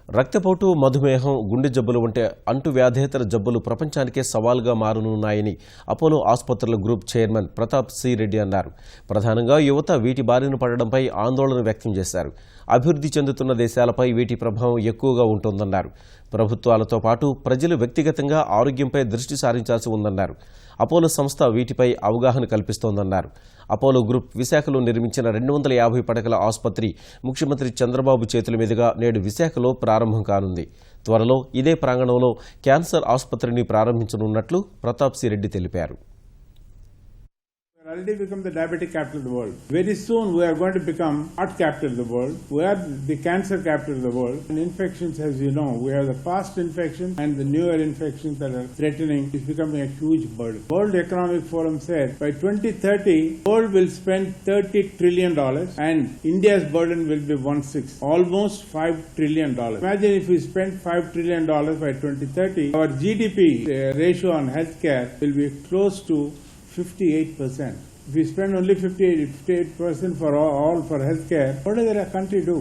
రక్తపోటు, మధుమేహం, గుండె జబ్బులు వంటి అంటువ్యాధేతర జబ్బులు ప్రపంచానికే సవాలుగా మారనున్నాయని అపోలో ఆసుపత్రుల గ్రూప్ చైర్మన్ ప్రతాప్ సి రెడ్డి అన్నారు. ప్రధానంగా యువత వీటి బారిన పడడంపై ఆందోళన వ్యక్తం చేశారు. అభివృద్ధి చెందుతున్న దేశాలపై వీటి ప్రభావం ఎక్కువగా ఉంటోందన్నారు. ప్రభుత్వాలతో పాటు ప్రజలు వ్యక్తిగతంగా ఆరోగ్యంపై దృష్టి సారించాల్సి ఉందన్నారు. అపోలో సంస్థ వీటిపై అవగాహన కల్పిస్తోందన్నారు. అపోలో గ్రూప్ విశాఖలో నిర్మించిన 250 పడకల ఆసుపత్రి ముఖ్యమంత్రి చంద్రబాబు చేతుల మీదుగా నేడు విశాఖలో ప్రారంభం కానుంది. త్వరలో ఇదే ప్రాంగణంలో క్యాన్సర్ ఆసుపత్రిని ప్రారంభించనున్నట్లు ప్రతాప్ సి రెడ్డి తెలిపారు. We already become the diabetic capital of the world. Very soon we are going to become heart capital of the world. We are the cancer capital of the world. And infections, as you know, we have the past infections and the newer infections that are threatening. It's becoming a huge burden. World Economic Forum said by 2030, the world will spend $30 trillion and India's burden will be 1/6, almost $5 trillion. Imagine if we spend $5 trillion by 2030, our GDP ratio on healthcare will be close to 58%. If we spend only 58% for all for healthcare, what does a country do?